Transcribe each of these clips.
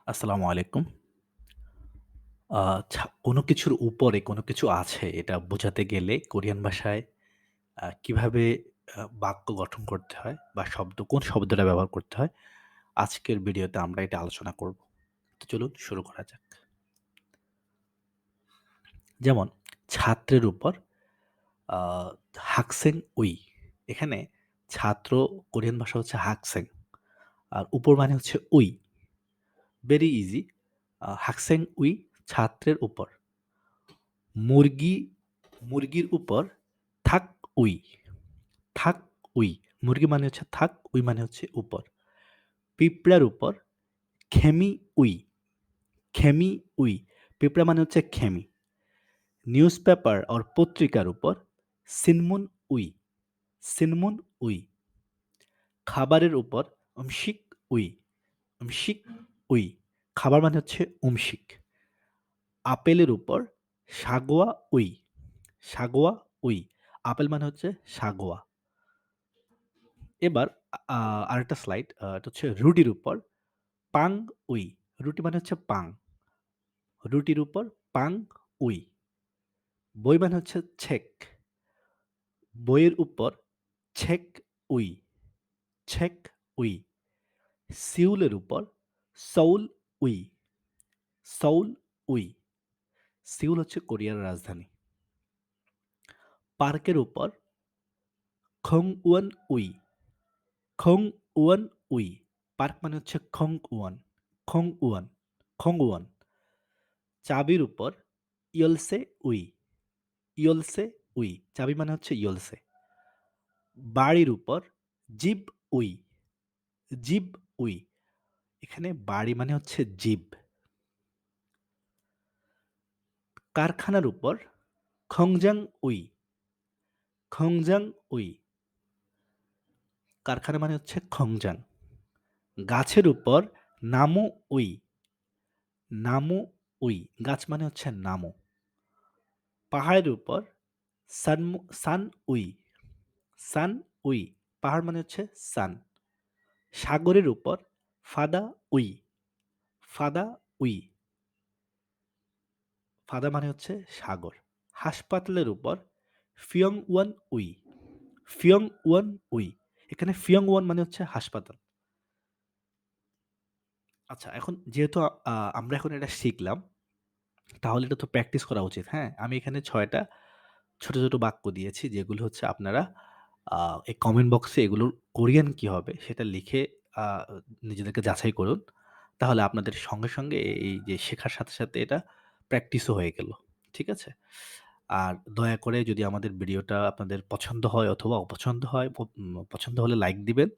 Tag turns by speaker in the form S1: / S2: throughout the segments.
S1: আসসালামু আলাইকুম। আ কোনো কিছুর উপরে কোনো কিছু আছে এটা বোঝাতে গেলে কোরিয়ান ভাষায় কিভাবে বাক্য গঠন করতে হয় বা কোন শব্দটা ব্যবহার করতে হয়, আজকের ভিডিওতে আমরা এটা আলোচনা করব। তো চলুন শুরু করা যাক। যেমন ছাত্রের উপর আ হাকসেং উই। এখানে ছাত্র কোরিয়ান ভাষা হচ্ছে হাকসেং। আর উপর মানে হচ্ছে উই। Very easy. হাকসেং উই ছাত্রের উপর। মুরগি মুরগির উপর থাক উই, থাক উই। মুরগি মানে হচ্ছে থাক, উই মানে হচ্ছে উপর। পিঁপড়ার উপর খেমি উই, খেমি উই। পিঁপড়া মানে হচ্ছে খেমি। নিউজপেপার অর পত্রিকার উপর সিনমুন উই, সিনমুন উই। খাবারের উপর অমশিক উই, অমশিক উই। খাবার মানে হচ্ছে উমশিক। আপেলের উপর সাগোয়া উই, সাগোয়া উই। আপেল মানে হচ্ছে সাগোয়া। এবার আ আরেকটা স্লাইড এটা হচ্ছে রুটির উপর পাং উই। রুটি মানে হচ্ছে পাং। রুটির উপর পাং উই। বই মানে হচ্ছে ছেক। বইয়ের উপর ছেক উই, ছেক উই। সিউলের উপর Seoul we, Seoul we. Seoul হচ্ছে কোরিয়ার রাজধানী। পার্কের উপর খংউয়ান উই, খংউয়ান উই। পার্ক মানে হচ্ছে খংউয়ান, খংউয়ান, খংউয়ান। চাবির উপর ইয়োলসে উই, ইয়োলসে উই। চাবি মানে হচ্ছে ইয়োলসে। বাড়ির উপর জিব উই, জিব উই। এখানে বাড়ি মানে হচ্ছে জিব। কারখানার উপর খংজাং উই, খংজাং উই। কারখানা মানে হচ্ছে খংজাং। গাছের উপর নামু উই, নামু উই। গাছ মানে হচ্ছে নামু। পাহাড়ের উপর সান উই, সান উই। পাহাড় মানে হচ্ছে সান। সাগরের উপর ফাদা উই, ফাদা উই। ফাদা মানে হচ্ছে সাগর। হাসপাতালের উপর ফিয়ং ওয়ান উই, ফিয়ং ওয়ান উই। এখানে ফিয়ং ওয়ান মানে হচ্ছে হাসপাতাল। আচ্ছা, এখন যেহেতু আমরা এখন এটা শিখলাম, তাহলে এটা তো প্র্যাকটিস করা উচিত, হ্যাঁ? আমি এখানে ৬ টা ছোট, ছোট বাক্য দিয়েছি যেগুলো হচ্ছে আপনারা আ এই কমেন্ট বক্সে এগুলোর কোরিয়ান কি হবে সেটা লিখে আ নিজেদেরকে যাচাই করুন। তাহলে আপনাদের সঙ্গে, সঙ্গে এই যে শেখার সাথে, সাথে এটা প্র্যাকটিসও হয়ে গেল। ঠিক আছে? আর দয়া করে যদি আমাদের ভিডিওটা আপনাদের পছন্দ হয় অথবা অপছন্দ হয়, পছন্দ হলে লাইক দিবেন,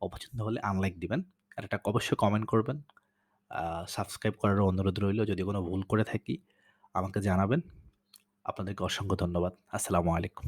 S1: অপছন্দ হলে আনলাইক দিবেন। আর এটা অবশ্যই কমেন্ট করবেন। আ সাবস্ক্রাইব করারও অনুরোধ রইল। যদি কোনো ভুল করে থাকি আমাকে জানাবেন। আপনাদেরকে অসংখ্য ধন্যবাদ। আসসালামু আলাইকুম।